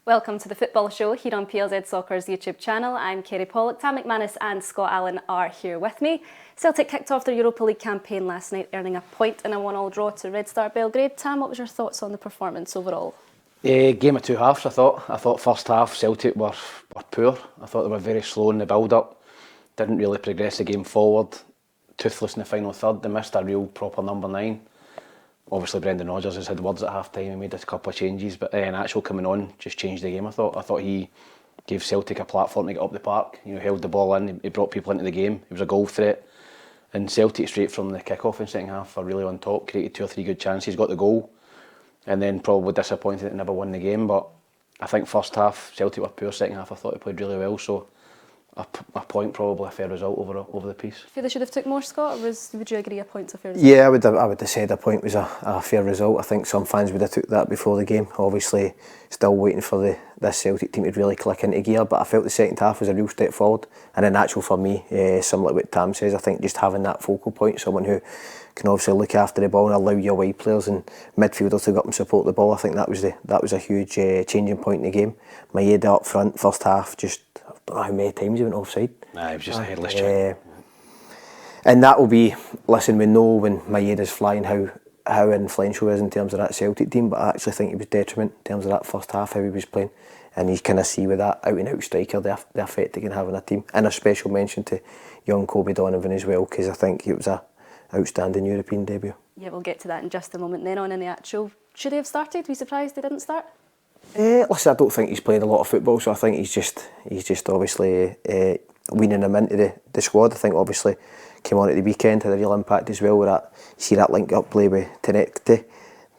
Welcome to the Football Show here on PLZ Soccer's YouTube channel. I'm Kerry Pollock. Tam McManus and Scott Allan are here with me. Celtic kicked off their Europa League campaign last night, earning a point in a 1-1 draw to Red Star Belgrade. Tam, what was your thoughts on the performance overall? Game of two halves, I thought. I thought first half Celtic were poor. I thought they were very slow in the build-up. Didn't really progress the game forward. Toothless in the final third. They missed a real proper number 9. Obviously, Brendan Rodgers has had words at half-time. He made a couple of changes, but Iheanacho coming on just changed the game, I thought. I thought he gave Celtic a platform to get up the park. You know, held the ball in, he brought people into the game. He was a goal threat. And Celtic, straight from the kick-off in second half, were really on top, created 2 or 3 good chances, got the goal. And then probably disappointed that they never won the game. But I think first half, Celtic were poor. Second half, I thought they played really well. So a point, probably a fair result over the piece. Feel they should have took more, Scott, or would you agree a point's a fair result? Yeah, I would have said a point was a fair result. I think some fans would have took that before the game. Obviously, still waiting for this Celtic team to really click into gear, but I felt the second half was a real step forward. And then actual for me, similar to what Tam says, I think just having that focal point, someone who can obviously look after the ball and allow your wide players and midfielders to go up and support the ball, I think that was a huge changing point in the game. Maeda up front, first half, just I don't know how many times he went offside. Nah, it was just a headless check. And that will be, listen, we know when Maeda's flying how influential he is in terms of that Celtic team, but I actually think he was detriment in terms of that first half, how he was playing. And you kind of see with that out-and-out striker the effect he can have on a team. And a special mention to young Kobe Donovan as well, because I think it was a outstanding European debut. Yeah, we'll get to that in just a moment. Then on in the actual, should they have started? Were you surprised they didn't start? Listen, I don't think he's played a lot of football, so I think he's just obviously weaning him into the squad. I think obviously came on at the weekend, had a real impact as well with that. You see that link-up play with Tenekte,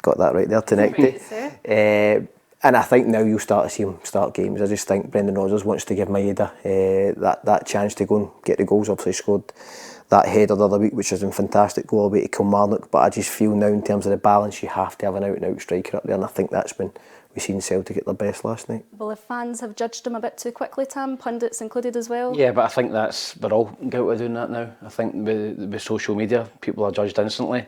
got that right there, Tenekte. And I think now you'll start to see him start games. I just think Brendan Rodgers wants to give Maeda that chance to go and get the goals. Obviously scored that header the other week, which was a fantastic goal away to Kilmarnock, but I just feel now in terms of the balance, you have to have an out-and-out striker up there, and I think that's when we've seen Celtic at their best last night. Well, if fans have judged him a bit too quickly, Tam, pundits included as well? Yeah, but I think we're all guilty of doing that now. I think with social media, people are judged instantly.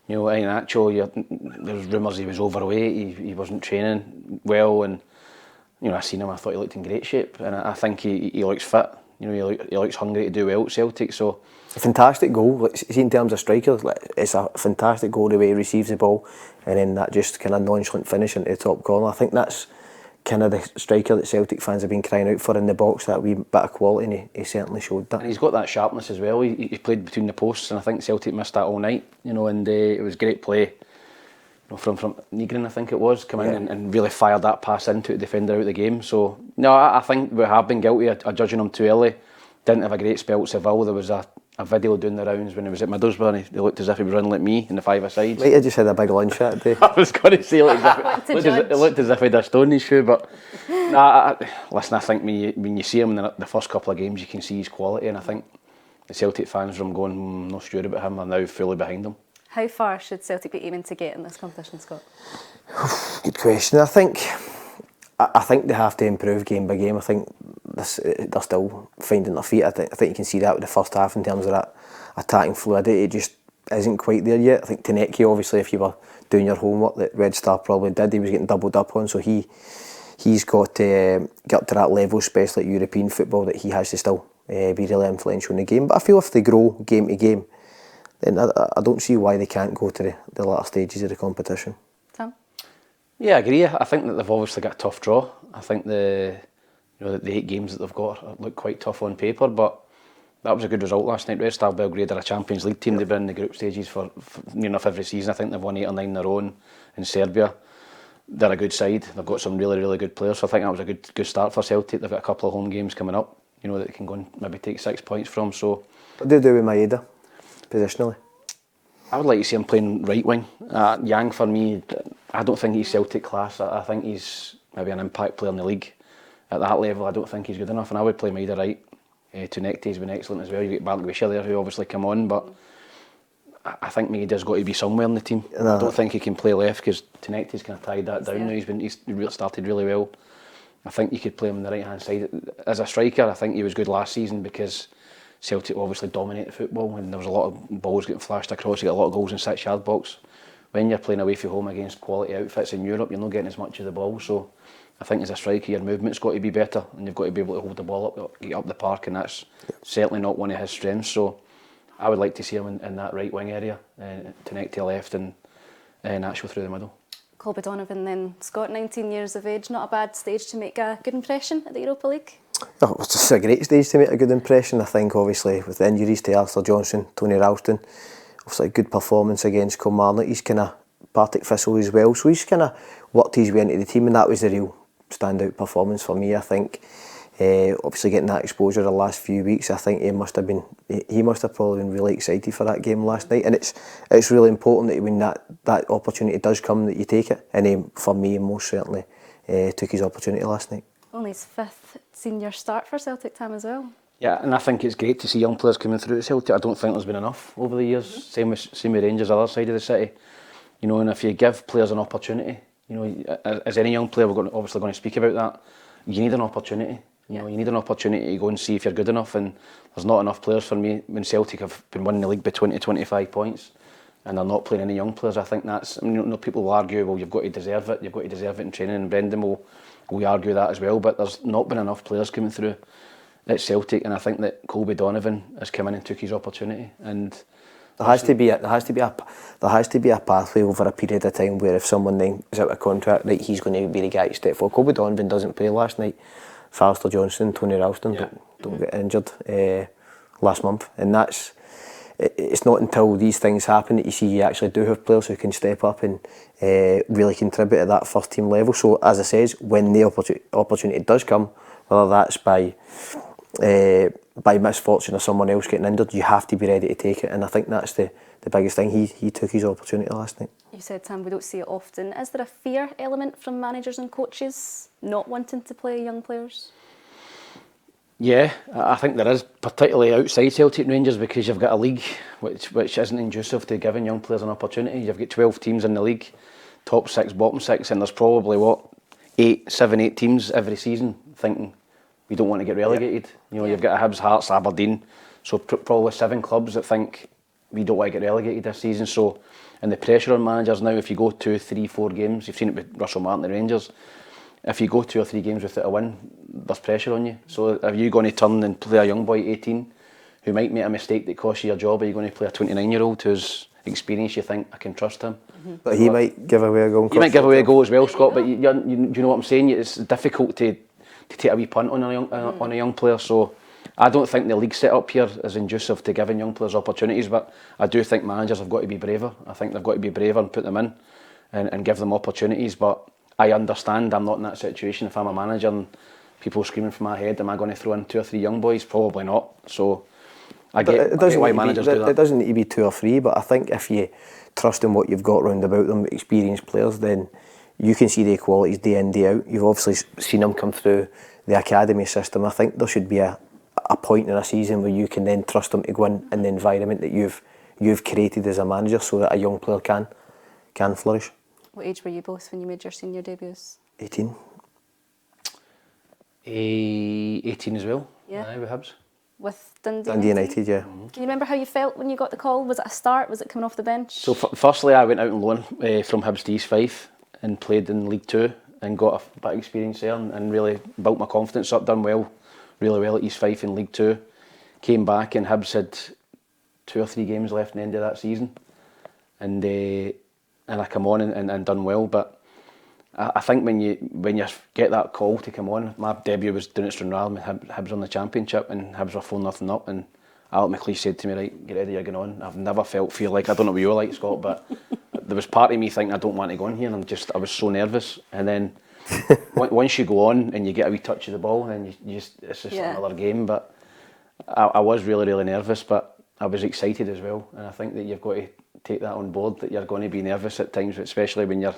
You know, Iheanacho, there's rumours he was overweight, he wasn't training well, and you know, I seen him, I thought he looked in great shape, and I think he looks fit. You know, he looks hungry to do well at Celtic, so... A fantastic goal. Like, see, in terms of strikers, it's a fantastic goal the way he receives the ball, and then that just kind of nonchalant finish into the top corner. I think that's kind of the striker that Celtic fans have been crying out for in the box, that wee bit of quality, and he certainly showed that. And he's got that sharpness as well. He played between the posts, and I think Celtic missed that all night. You know, and it was great play. You know, from Nygren, I think it was, come in and really fired that pass into the defender out of the game. So no, I think we have been guilty of judging him too early. Didn't have a great spell at Seville. There was a video doing the rounds when he was at Middlesbrough, and he looked as if he was running like me in the 5-a-sides. Might have just had a big lunch that day. I was going to say, it looked as if he had a stone in his shoe, but listen, I think when you see him in the first couple of games, you can see his quality, and I think the Celtic fans from going no sure about him are now fully behind him. How far should Celtic be aiming to get in this competition, Scott? Good question. I think they have to improve game by game. I think they're still finding their feet. I think you can see that with the first half in terms of that attacking fluidity. It just isn't quite there yet. I think Tenekte, obviously, if you were doing your homework, that Red Star probably did, he was getting doubled up on, so he's got to get up to that level, especially at European football, that he has to still be really influential in the game. But I feel if they grow game to game, then I don't see why they can't go to the latter stages of the competition. Sam? Yeah, I agree. I think that they've obviously got a tough draw. I think the 8 games that they've got look quite tough on paper, but that was a good result last night. Red Star Belgrade are a Champions League team. They've been in the group stages for near enough every season. I think they've won 8 or 9 in their own in Serbia. They're a good side. They've got some really, really good players. So I think that was a good start for Celtic. They've got a couple of home games coming up, you know, that they can go and maybe take 6 points from. So what do you do with Maeda, positionally? I would like to see him playing right wing. Yang, for me, I don't think he's Celtic class. I think he's maybe an impact player in the league. At that level, I don't think he's good enough, and I would play Maeda right. Tenekte's been excellent as well. You get Barkvisha there, who obviously come on, but I think Maeda's got to be somewhere in the team. I don't think he can play left because Tenekte's kind of tied that down now. He's started really well. I think you could play him on the right hand side. As a striker, I think he was good last season because Celtic obviously dominated football and there was a lot of balls getting flashed across. You got a lot of goals in 6-yard box. When you're playing away from home against quality outfits in Europe, you're not getting as much of the ball. So I think as a striker, your movement's got to be better, and you've got to be able to hold the ball up, get up the park, and that's certainly not one of his strengths. So I would like to see him in that right wing area, to connect to the left and Iheanacho through the middle. Colby Donovan then, Scott, 19 years of age, not a bad stage to make a good impression at the Europa League? Oh, it's just a great stage to make a good impression. I think obviously with the injuries to Arthur Johnson, Tony Ralston, obviously a good performance against Kilmarnock. He's kind of Partick Thistle as well, so he's kind of worked his way into the team, and that was the real standout performance for me. I think obviously getting that exposure the last few weeks, I think he must have probably been really excited for that game last night, and it's really important that when that opportunity does come, that you take it, and he, for me, most certainly took his opportunity last night. Only his 5th senior start for Celtic time as well. Yeah, and I think it's great to see young players coming through at Celtic. I don't think there's been enough over the years. Same with Rangers, other side of the city. You know, and if you give players an opportunity, you know, as any young player, we're obviously going to speak about that. You need an opportunity. You know, you need an opportunity to go and see if you're good enough. And there's not enough players for me when Celtic have been winning the league by 20-25 points, and they're not playing any young players. I think that's. I mean, you know, people will argue, well, you've got to deserve it. You've got to deserve it in training. And Brendan will argue that as well. But there's not been enough players coming through at Celtic, and I think that Colby Donovan has come in and took his opportunity. And there has to be a pathway over a period of time where if someone then is out of contract, right, he's going to be the guy to step forward. Colby Donovan doesn't play last night. Arthur Johnson, Tony Ralston don't get injured last month, and it's not until these things happen that you actually do have players who can step up and really contribute at that first team level. So as I says, when the opportunity does come, whether that's by misfortune or someone else getting injured, you have to be ready to take it, and I think that's the biggest thing. He took his opportunity last night. You said, Sam, we don't see it often. Is there a fear element from managers and coaches not wanting to play young players? Yeah, I think there is, particularly outside Celtic and Rangers, because you've got a league which isn't conducive to giving young players an opportunity. You've got 12 teams in the league, top 6, bottom 6, and there's probably 7, 8 teams every season thinking we don't want to get relegated. You know, you've got Hibs, Hearts, Aberdeen, so probably 7 clubs that think we don't want to get relegated this season. So, and the pressure on managers now, if you go 2, 3, 4 games, you've seen it with Russell Martin and Rangers, if you go 2 or 3 games without a win, there's pressure on you. So are you going to turn and play a young boy 18 who might make a mistake that costs you your job? Are you going to play a 29-year-old who's experienced, you think, I can trust him? But he might give away a goal. He might give away a goal as well, Scott, but you know what I'm saying? It's difficult to take a wee punt on a young player. So I don't think the league set up here is conducive to giving young players opportunities, but I do think managers have got to be braver. I think they've got to be braver and put them in and give them opportunities. But I understand I'm not in that situation. If I'm a manager and people are screaming from my head, am I going to throw in 2 or 3 young boys? Probably not. So I get why managers do that. It doesn't need to be 2 or 3, but I think if you trust in what you've got round about them, experienced players, then you can see the qualities day in, day out. You've obviously seen them come through the academy system. I think there should be a point in a season where you can then trust them to go in the environment that you've created as a manager, so that a young player can flourish. What age were you both when you made your senior debuts? 18. 18 as well. Yeah. Aye, with Hibs. With Dundee United, yeah. Can you remember how you felt when you got the call? Was it a start? Was it coming off the bench? So firstly, I went out on loan from Hibs to East Fife and played in League 2 and got a bit of experience there and really built my confidence up, done really well at East Fife in League 2. Came back and Hibs had 2 or 3 games left in the end of that season. And I come on and done well, but I think when you get that call to come on, my debut was down at Stranraer with Hibs on the Championship, and Hibs were 4-0 up, and Allan McLeish said to me, right, get ready, you're going on. I've never feel like, I don't know what you were like, Scott, but there was part of me thinking I don't want to go on here, and I was so nervous. And then once you go on and you get a wee touch of the ball, then it's just another game. But I was really, really nervous, but I was excited as well, and I think that you've got to take that on board, that you're going to be nervous at times, especially when you're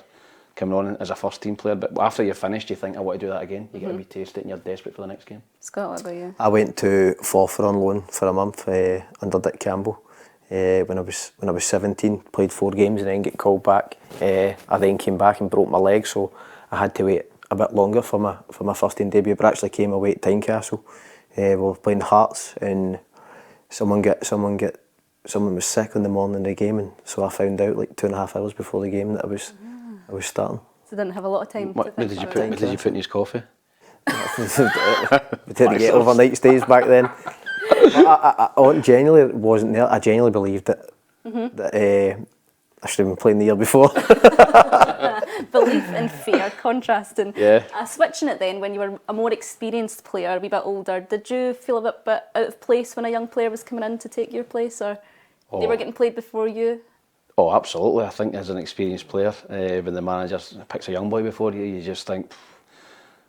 coming on as a first team player, but after you're finished you think, I want to do that again. You get a wee taste it and you're desperate for the next game. Scott, what about you? I went to Forfar on loan for a month under Dick Campbell when I was 17, played 4 games and then get called back. I then came back and broke my leg, so I had to wait a bit longer for my first team debut, but actually came away at Tynecastle. We were playing Hearts and someone was sick on the morning of the game, and so I found out like 2.5 hours before the game that I was starting. So didn't have a lot of time to What think did you about put? it. What did you put in his coffee? We didn't get overnight stays back then. I genuinely wasn't there. I genuinely believed that I should have been playing the year before. Belief and fear contrasting. Yeah. Switching it then, when you were a more experienced player, a wee bit older, did you feel a bit out of place when a young player was coming in to take your place, or they were getting played before you? Oh, absolutely. I think as an experienced player, when the manager picks a young boy before you, you just think,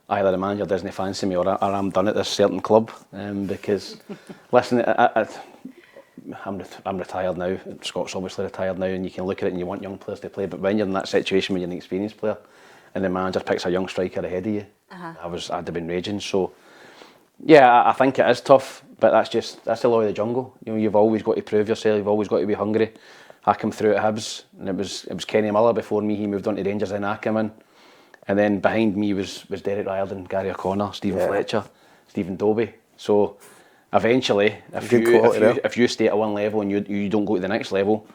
either the manager doesn't fancy me or I'm done at this certain club. Because, listen, I'm retired now. Scott's obviously retired now, and you can look at it and you want young players to play. But when you're in that situation when you're an experienced player, and the manager picks a young striker ahead of you, I'd have been raging. So, yeah, I think it is tough, but that's the law of the jungle. You know, you've always got to prove yourself. You've always got to be hungry. I came through at Hibs, and it was Kenny Miller before me. He moved on to Rangers, and I came in. And then behind me was Derek Riordan, Gary O'Connor, Stephen Fletcher, Stephen Dobie. So eventually, if you stay at one level and you don't go to the next level,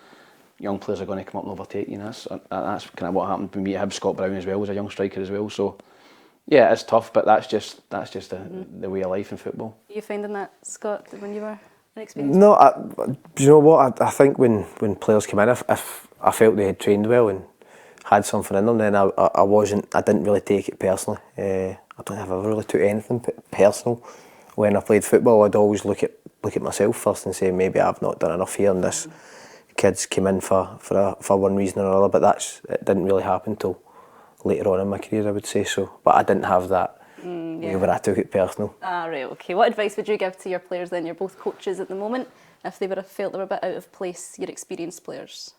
young players are going to come up and overtake you. And that's kind of what happened with me at Hibs. Scott Brown as well was a young striker as well. So yeah, it's tough, but that's just the way of life in football. Are you finding that, Scott, when you were an experienced? No, you know what? I think when players come in, if I felt they had trained well and had something in them, then I didn't really take it personally. I don't think I've ever really took anything personal. When I played football, I'd always look at myself first and say maybe I've not done enough here, and this kid's came in for one reason or another. But it didn't really happen till later on in my career, I would say so. But I didn't have that where I took it personal. Ah, right, okay. What advice would you give to your players then? You're both coaches at the moment. If they felt they were a bit out of place, your experienced players.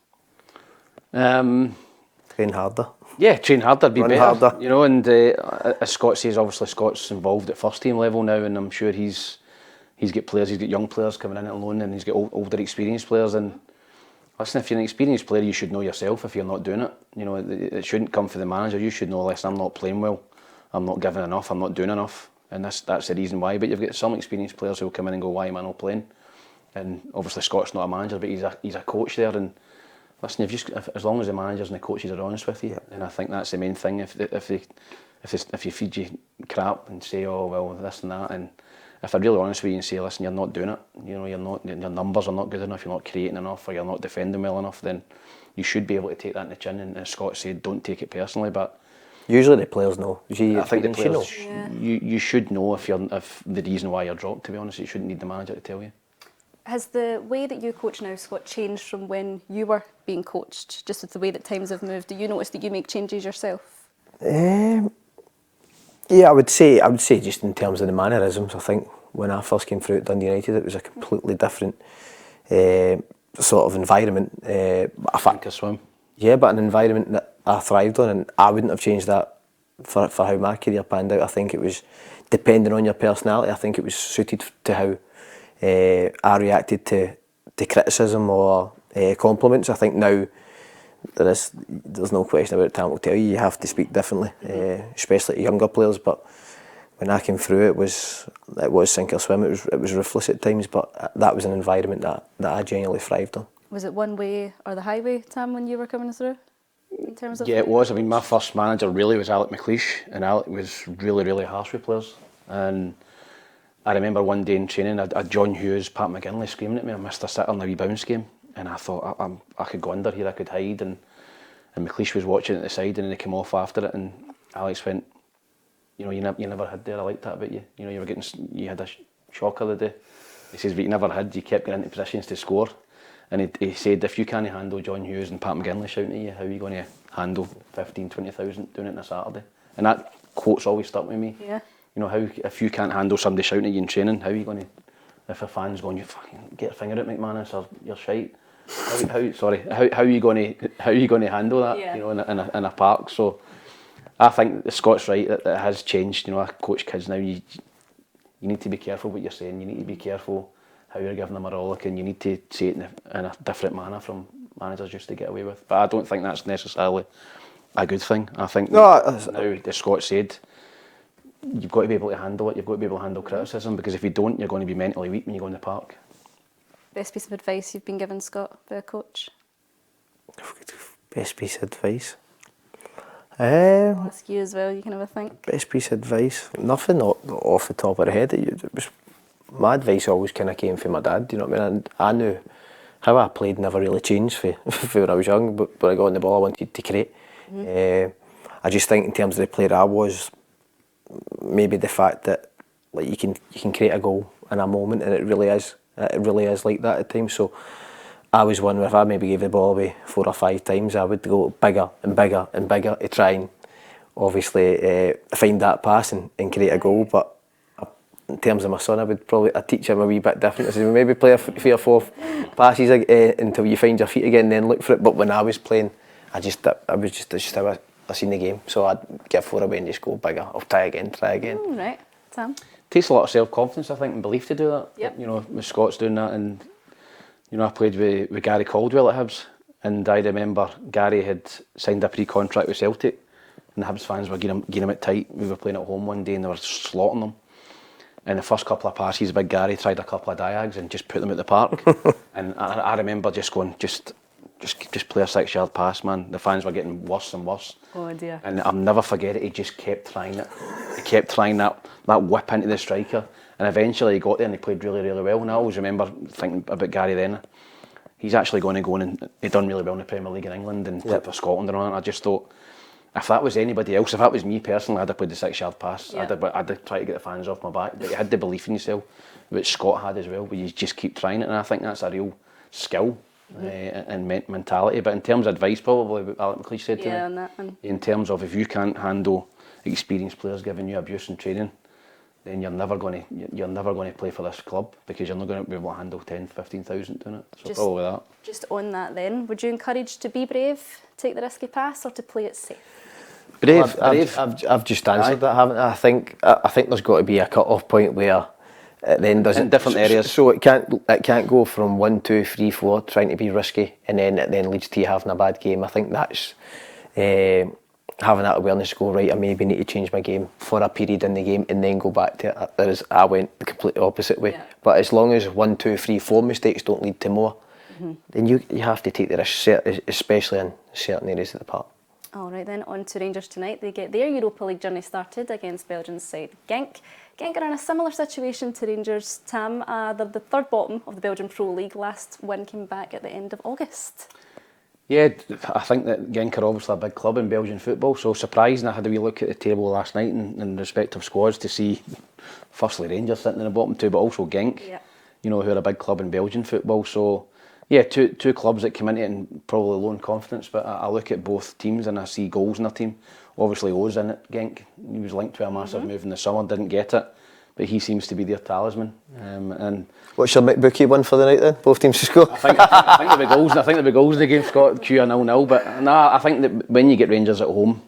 Train harder. Yeah, train harder, be Run better. harder. You know, and as Scott says, obviously Scott's involved at first team level now, and I'm sure he's got players, he's got young players coming in at loan, and he's got older experienced players. And listen, if you're an experienced player, you should know yourself if you're not doing it. You know, it shouldn't come from the manager. You should know, listen, I'm not playing well, I'm not giving enough, I'm not doing enough, and that's the reason why. But you've got some experienced players who'll come in and go, why am I not playing? And obviously Scott's not a manager, but he's a coach there, and listen, as long as the managers and the coaches are honest with you, and I think that's the main thing. If you feed you crap and say, oh well, this and that, and if they're really honest with you and say, listen, you're not doing it, you know, your numbers are not good enough, you're not creating enough, or you're not defending well enough, then you should be able to take that in the chin. And as Scott said, don't take it personally. But usually the players know. I think the players, Yeah. you should know if the reason why you're dropped. To be honest, you shouldn't need the manager to tell you. Has the way that you coach now, Scott, changed from when you were being coached, just with the way that times have moved? Do you notice that you make changes yourself? Yeah, I would say just in terms of the mannerisms. I think when I first came through at Dundee United, it was a completely different sort of environment. Sink or swim. Yeah, but an environment that I thrived on, and I wouldn't have changed that for how my career panned out. I think it was depending on your personality. I think it was suited to how I reacted to criticism or compliments. I think now there's no question about it. Time will tell you have to speak differently, especially to younger players. But when I came through, it was sink or swim. It was ruthless at times, but that was an environment that I genuinely thrived on. Was it one way or the highway, Tam, when you were coming through? In terms of Yeah, it was. I mean, my first manager really was Alec McLeish, and Alec was really, really harsh with players. And I remember one day in training, I had John Hughes, Pat McGinley screaming at me, I missed a sitter in a wee bounce game, and I thought I could go under here, I could hide, and McLeish was watching at the side, and then he came off after it, and Alex went, you know, you never had there, I liked that about you. You know, you had a shocker the day. He says, but you never had, you kept getting into positions to score. And he said, if you can't handle John Hughes and Pat McGinley shouting at you, how are you going to handle 15, 20,000 doing it on a Saturday? And that quote's always stuck with me. Yeah. You know, if you can't handle somebody shouting at you in training, how are you going to, if a fan's going, you fucking get a finger at McManus or you're shite. How are you going to handle that? Yeah. You know, in a park. So I think the Scott's right that it has changed. You know, I coach kids now. You need to be careful what you're saying. You need to be careful how you're giving them a rollick, and you need to say it in a different manner from managers used to get away with. But I don't think that's necessarily a good thing. I think now, as Scott said, you've got to be able to handle it. You've got to be able to handle criticism, because if you don't, you're going to be mentally weak when you go in the park. Best piece of advice you've been given, Scott, by a coach? Best piece of advice? I'll ask you as well, you can have a think. Best piece of advice? Nothing off the top of the head. My advice always kind of came from my dad, you know what I mean? I knew how I played never really changed for when I was young, but when I got on the ball I wanted to create. I just think in terms of the player I was, maybe the fact that like you can create a goal in a moment, and it really is like that at times. So I was one where if I maybe gave the ball away 4 or 5 times, I would go bigger and bigger and bigger to try and obviously find that pass and create a goal. But in terms of my son, I'd teach him a wee bit different. I said, maybe play a 3 or 4 passes until you find your feet again, then look for it. But when I was playing, that's just how I seen the game. So I'd give 4 away and just go bigger. I'll try again. Right, Sam? Takes a lot of self-confidence, I think, and belief to do that. Yep. You know, with Scott's doing that, and you know, I played with Gary Caldwell at Hibs, and I remember Gary had signed a pre-contract with Celtic, and the Hibs fans were getting him it tight. We were playing at home one day, and they were slaughtering them. And the first couple of passes, Big Gary tried a couple of diags and just put them at the park. And I remember just going, just play a 6-yard pass, man. The fans were getting worse and worse. Oh dear. And I'll never forget it, he just kept trying it. He kept trying that whip into the striker. And eventually he got there and he played really, really well. And I always remember thinking about Gary then. He's actually going to go and he'd done really well in the Premier League in England and played for Scotland and all that. I just thought, if that was anybody else, if that was me personally, I'd have played the 6-yard pass. Yeah. I'd have tried to get the fans off my back. But you had the belief in yourself, which Scott had as well, but you just keep trying it. And I think that's a real skill and mentality. But in terms of advice, probably, what Allan McLeish said to me, on that one. in terms of if you can't handle experienced players giving you abuse in training, then you're never going to play for this club, because you're not going to be able to handle 10, 15,000 doing it. So probably that. Just on that then, would you encourage to be brave, take the risky pass, or to play it safe? Brave. I've just answered that, haven't I? I think there's got to be a cut-off point where it then doesn't. In different areas. So it can't go from 1, 2, 3, 4 trying to be risky, and then it then leads to you having a bad game. I think that's having that awareness to go, right, I maybe need to change my game for a period in the game and then go back to it. Whereas I went the completely opposite way. Yeah. But as long as 1, 2, 3, 4 mistakes don't lead to more, then you have to take the risk, especially in certain areas of the park. All right then, on to Rangers tonight. They get their Europa League journey started against Belgian side Genk. Genk are in a similar situation to Rangers, Tam. They're the third bottom of the Belgian Pro League. Last win came back at the end of August. Yeah, I think that Genk are obviously a big club in Belgian football, so surprising. I had a wee look at the table last night in respective squads to see, firstly, Rangers sitting in the bottom two, but also Genk, you know, who are a big club in Belgian football. So, yeah, two clubs that came into it in probably low in confidence, but I look at both teams and I see goals in their team. Obviously, O's in it, Genk. He was linked to a massive move in the summer, didn't get it, but he seems to be their talisman. And what's your McBookie one for the night then? Both teams to score? I think there'll be goals. I think there'll be goals in the game. Scott Q 0-0. But nah, I think that when you get Rangers at home,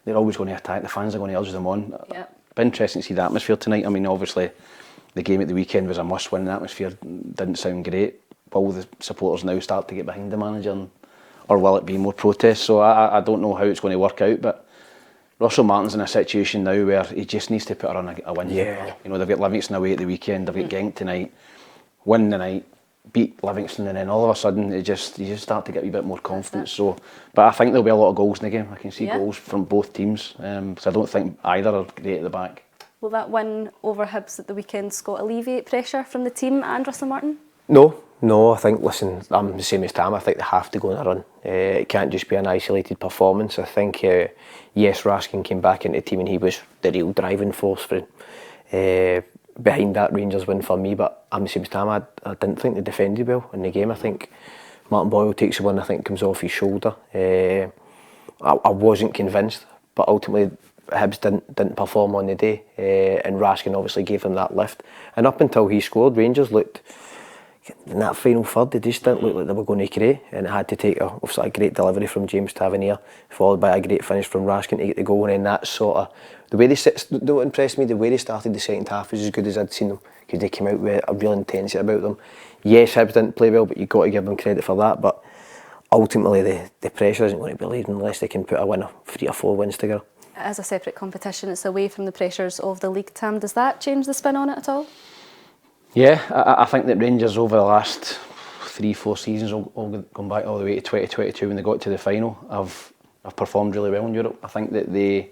they're always going to attack. The fans are going to urge them on. Yep. Be interesting to see the atmosphere tonight. I mean, obviously, the game at the weekend was a must-win. The atmosphere didn't sound great. Will the supporters now start to get behind the manager, or will it be more protests? So I don't know how it's going to work out. But Russell Martin's in a situation now where he just needs to put her on a win. Yeah. You know, they've got Livingston away at the weekend, they've got Genk tonight, win the night, beat Livingston, and then all of a sudden you just start to get a wee bit more confidence. So, but I think there'll be a lot of goals in the game. I can see goals from both teams. So I don't think either are great at the back. Will that win over Hibs at the weekend, Scott, alleviate pressure from the team and Russell Martin? No, I think, listen, I'm the same as Tam. I think they have to go on a run. It can't just be an isolated performance. I think, yes, Raskin came back into the team and he was the real driving force for behind that Rangers win for me, but I'm the same as Tam. I didn't think they defended well in the game. I think Martin Boyle takes the one, I think comes off his shoulder. I wasn't convinced, but ultimately Hibs didn't perform on the day, and Raskin obviously gave them that lift. And up until he scored, Rangers looked, in that final third, they just didn't look like they were going to create, and it had to take a great delivery from James Tavernier, followed by a great finish from Raskin to get the goal. And then that sort of, the way don't impress me, the way they started the second half was as good as I'd seen them, because they came out with a real intensity about them. Yes, Hibs didn't play well, but you've got to give them credit for that. But ultimately, the pressure isn't going to be relieved unless they can put a win of 3 or 4 wins together. As a separate competition, it's away from the pressures of the league, Tam. Does that change the spin on it at all? Yeah, I think that Rangers over the last 3-4 seasons, all going back all the way to 2022 when they got to the final, have have performed really well in Europe. I think that they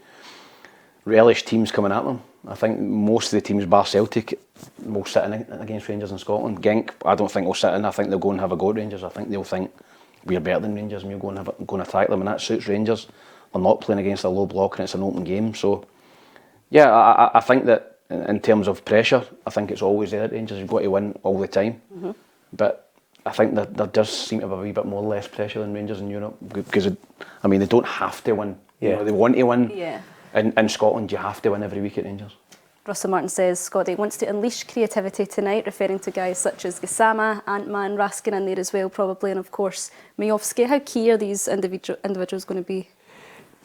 relish teams coming at them. I think most of the teams, bar Celtic, will sit in against Rangers in Scotland. Genk, I don't think will sit in. I think they'll go and have a go at Rangers. I think they'll think we're better than Rangers and we'll go and attack them, and that suits Rangers. They're not playing against a low block and it's an open game. So, yeah, I think that in terms of pressure, I think it's always there at Rangers. You've got to win all the time. But I think that there does seem to be a wee bit more less pressure than Rangers in Europe because, I mean, they don't have to win. You know, they want to win. Yeah. In Scotland, you have to win every week at Rangers. Russell Martin says Scotty wants to unleash creativity tonight, referring to guys such as Gassama, Ant-Man, Raskin in there as well, probably, and of course Miovski. How key are these individuals going to be?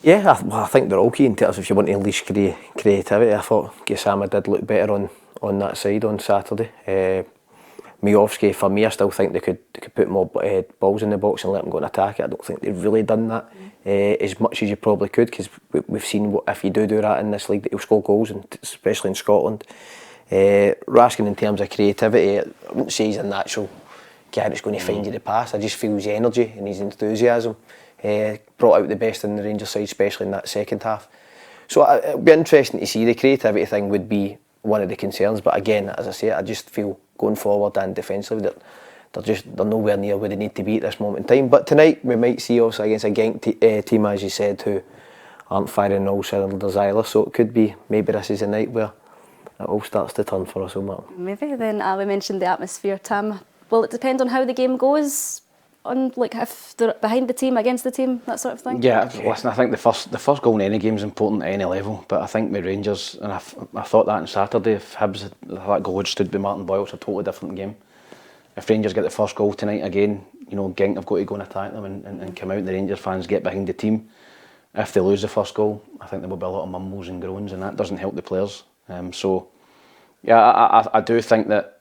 Yeah, I think they're all key in terms of if you want to unleash creativity. I thought Gassama did look better on that side on Saturday. Miovski, for me, I still think they could put more balls in the box and let them go and attack it. I don't think they've really done that as much as you probably could, because we've seen what if you do that in this league, that he'll score goals, and especially in Scotland. Raskin, in terms of creativity, I wouldn't say he's a natural guy that's going to find you the pass. I just feel his energy and his enthusiasm brought out the best in the Rangers side, especially in that second half. So it'll be interesting to see. The creativity thing would be one of the concerns, but again, as I say, I just feel going forward and defensively that they're nowhere near where they need to be at this moment in time. But tonight we might see also against a Genk team, as you said, who aren't firing all cylinders either. So it could be maybe this is a night where it all starts to turn for us, Martin. Maybe. Then we mentioned the atmosphere, Tam. Will it depend on how the game goes? On like if they're behind the team, against the team, that sort of thing? Yeah, listen, I think the first goal in any game is important at any level, but I think with Rangers, and I thought that on Saturday, if Hibs, that goal had stood by Martin Boyle, it's a totally different game. If Rangers get the first goal tonight again, you know, Genk have got to go and attack them and come out, and the Rangers fans get behind the team. If they lose the first goal, I think there will be a lot of mumbles and groans, and that doesn't help the players. So, yeah, I do think that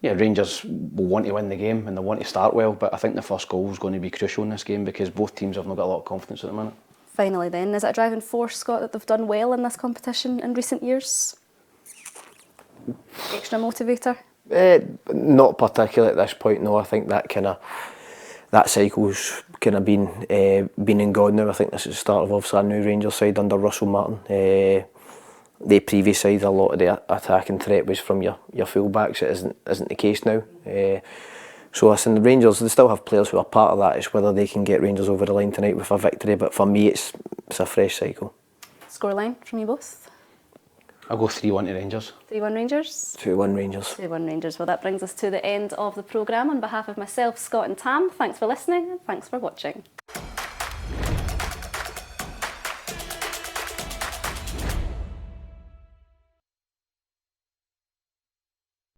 Rangers will want to win the game and they want to start well, but I think the first goal is going to be crucial in this game because both teams have not got a lot of confidence at the minute. Finally then, is it a driving force, Scott, that they've done well in this competition in recent years? Extra motivator? Not particularly at this point, no. I think that cycle's kind of been and gone now. I think this is the start of obviously a new Rangers side under Russell Martin. The previous side, a lot of the attacking threat was from your full-backs. It isn't the case now. So listen, the Rangers, they still have players who are part of that. It's whether they can get Rangers over the line tonight with a victory. But for me, it's a fresh cycle. Scoreline from you both? I'll go 3-1 to Rangers. 3-1 Rangers? 2-1 Rangers. 2-1 Rangers. Well, that brings us to the end of the programme. On behalf of myself, Scott and Tam, thanks for listening and thanks for watching.